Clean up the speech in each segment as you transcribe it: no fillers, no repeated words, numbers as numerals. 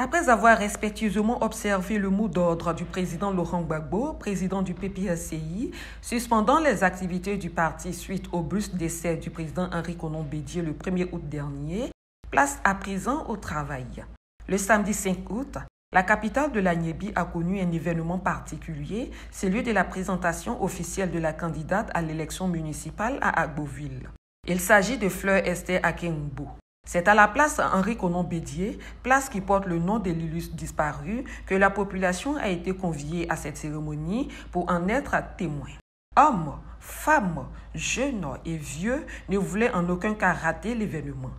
Après avoir respectueusement observé le mot d'ordre du président Laurent Gbagbo, président du PPACI, suspendant les activités du parti suite au brusque décès du président Henri Konan Bédié le 1er août dernier, place à présent au travail. Le samedi 5 août, la capitale de la Niébi a connu un événement particulier, celui de la présentation officielle de la candidate à l'élection municipale à Agboville. Il s'agit de Fleur Esther Akengbo. C'est à la place Henri Konan Bédié, place qui porte le nom de l'illustre disparu, que la population a été conviée à cette cérémonie pour en être témoin. Hommes, femmes, jeunes et vieux ne voulaient en aucun cas rater l'événement.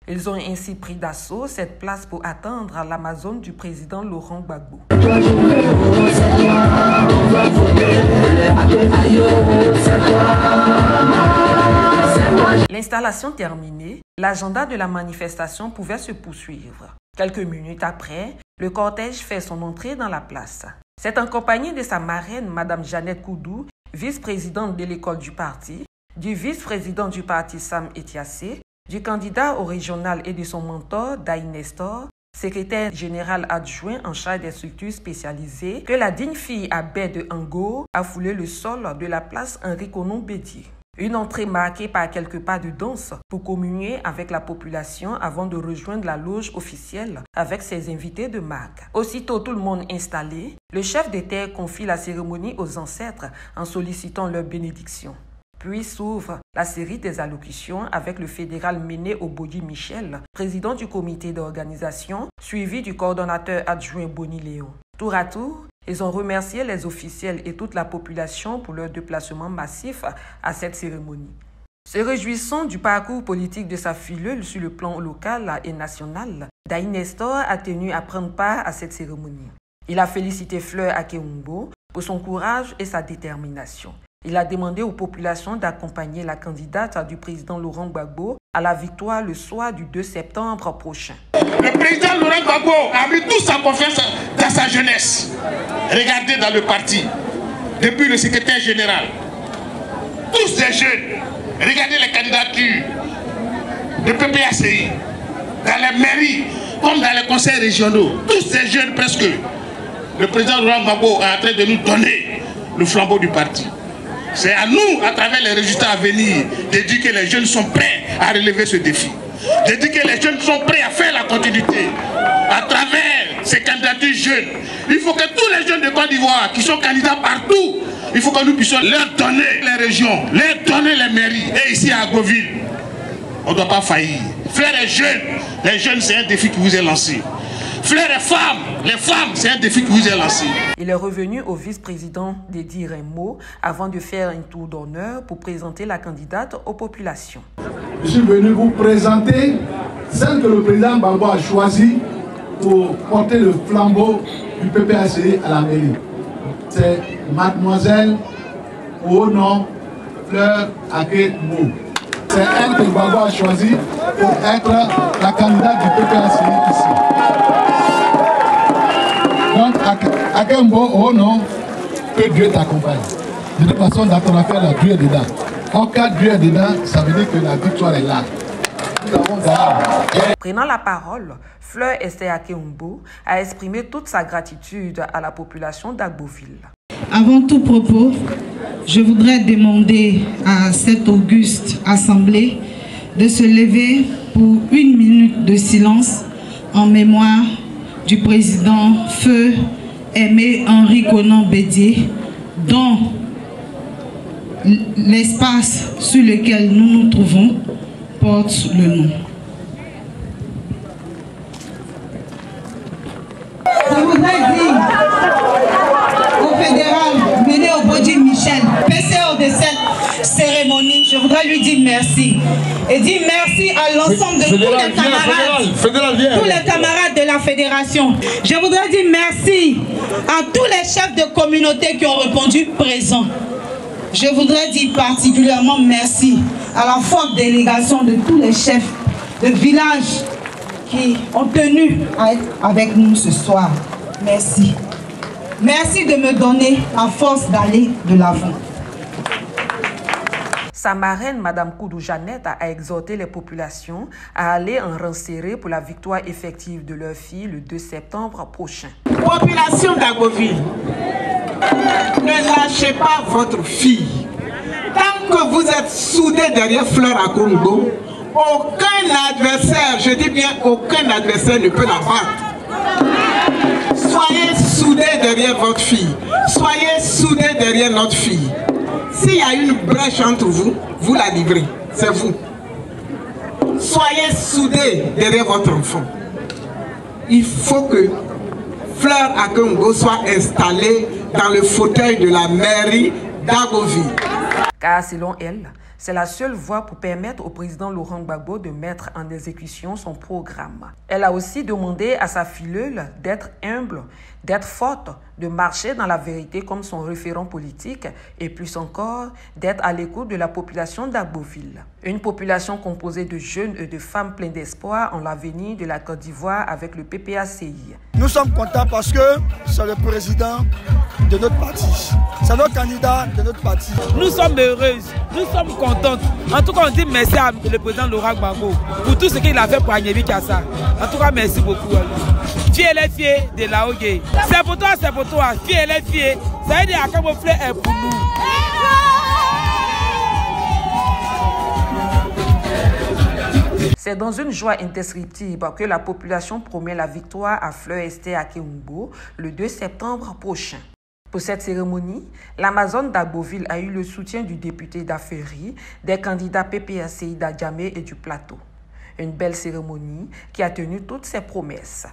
Ils ont ainsi pris d'assaut cette place pour attendre l'Amazone du président Laurent Gbagbo. L'installation terminée, l'agenda de la manifestation pouvait se poursuivre. Quelques minutes après, le cortège fait son entrée dans la place. C'est en compagnie de sa marraine, Mme Jeannette Koudou, vice-présidente de l'école du parti, du vice-président du parti Sam Etiassé, du candidat au régional et de son mentor, Daï Nestor, secrétaire général adjoint en charge des structures spécialisées, que la digne fille Abé de Ango a foulé le sol de la place Henri Konan Bédié. Une entrée marquée par quelques pas de danse pour communier avec la population avant de rejoindre la loge officielle avec ses invités de marque. Aussitôt tout le monde installé, le chef d'État confie la cérémonie aux ancêtres en sollicitant leur bénédiction. Puis s'ouvre la série des allocutions avec le fédéral Méné Obodi Michel, président du comité d'organisation, suivi du coordonnateur adjoint Boni Léon. Tour à tour, ils ont remercié les officiels et toute la population pour leur déplacement massif à cette cérémonie. Se réjouissant du parcours politique de sa filleule sur le plan local et national, Daï Nestor a tenu à prendre part à cette cérémonie. Il a félicité Fleur Akengbo pour son courage et sa détermination. Il a demandé aux populations d'accompagner la candidate du président Laurent Gbagbo à la victoire le soir du 2 septembre prochain. Le président Laurent Gbagbo a mis toute sa confiance dans sa jeunesse. Regardez dans le parti, depuis le secrétaire général, tous ces jeunes, regardez les candidatures de PPACI, dans les mairies, comme dans les conseils régionaux, tous ces jeunes presque, le président Laurent Gbagbo est en train de nous donner le flambeau du parti. C'est à nous, à travers les résultats à venir, de dire que les jeunes sont prêts à relever ce défi. De dire que les jeunes sont prêts à faire la continuité. À travers ces candidatures jeunes, il faut que tous les jeunes de Côte d'Ivoire qui sont candidats partout, il faut que nous puissions leur donner les régions, leur donner les mairies. Et ici à Agboville, on ne doit pas faillir. Frères et les jeunes, c'est un défi qui vous est lancé. Frères et les femmes, c'est un défi qui vous est lancé. Il est revenu au vice-président de dire un mot avant de faire un tour d'honneur pour présenter la candidate aux populations. Je suis venu vous présenter celle que le président Gbagbo a choisie pour porter le flambeau du PPACI à la mairie. C'est mademoiselle au nom Fleur Akengbo. C'est elle que Gbagbo a choisie pour être la candidate du PPACI ici. Donc, Akengbo, au nom, que Dieu t'accompagne. De toute façon, dans ton affaire, là, Dieu est dedans. En cas de Dieu est dedans, ça veut dire que la victoire est là. Prenant la parole, Fleur Esther Akengbo a exprimé toute sa gratitude à la population d'Agboville. Avant tout propos, je voudrais demander à cette auguste assemblée de se lever pour 1 minute de silence en mémoire du président Feu Aimé Henri Konan Bédié, dont l'espace sur lequel nous nous trouvons porte le nom. Je voudrais dire au fédéral Méné Obodi Michel, PCO de cette cérémonie, je voudrais lui dire merci. Et dire merci à l'ensemble de tous les camarades, tous les camarades de la fédération. Je voudrais dire merci à tous les chefs de communauté qui ont répondu présents. Je voudrais dire particulièrement merci à la forte délégation de tous les chefs de village qui ont tenu à être avec nous ce soir. Merci. Merci de me donner la force d'aller de l'avant. Sa marraine, Mme Koudou Jeannette, a exhorté les populations à aller en rang serré pour la victoire effective de leur fille le 2 septembre prochain. Population d'Agboville, ne lâchez pas votre fille. Tant que vous êtes soudés derrière Fleur à Congo, aucun adversaire, je dis bien aucun adversaire ne peut la battre. Soyez soudés derrière votre fille. Soyez soudés derrière notre fille. S'il y a une brèche entre vous, vous la livrez. C'est vous. Soyez soudés derrière votre enfant. Il faut que Fleur à Congo soit installée dans le fauteuil de la mairie d'Agoville. Car selon elle, c'est la seule voie pour permettre au président Laurent Gbagbo de mettre en exécution son programme. Elle a aussi demandé à sa filleule d'être humble, d'être forte, de marcher dans la vérité comme son référent politique et plus encore, d'être à l'écoute de la population d'Agboville. Une population composée de jeunes et de femmes pleines d'espoir en l'avenir de la Côte d'Ivoire avec le PPACI. Nous sommes contents parce que c'est le président de notre parti. C'est notre candidat de notre parti. Nous sommes heureuses, nous sommes contentes. En tout cas, on dit merci à le président Laurent Gbagbo pour tout ce qu'il a fait pour Agnebi Kassa. En tout cas, merci beaucoup. Fille et les filles de la Ogue. C'est pour toi, c'est pour toi. Fille et les filles, ça veut dire que mon frère est pour nous. C'est dans une joie indescriptible que la population promet la victoire à Fleur Esther Akeumbo le 2 septembre prochain. Pour cette cérémonie, l'Amazone d'Agboville a eu le soutien du député d'Aferi, des candidats PPACI d'Adjamé et du Plateau. Une belle cérémonie qui a tenu toutes ses promesses.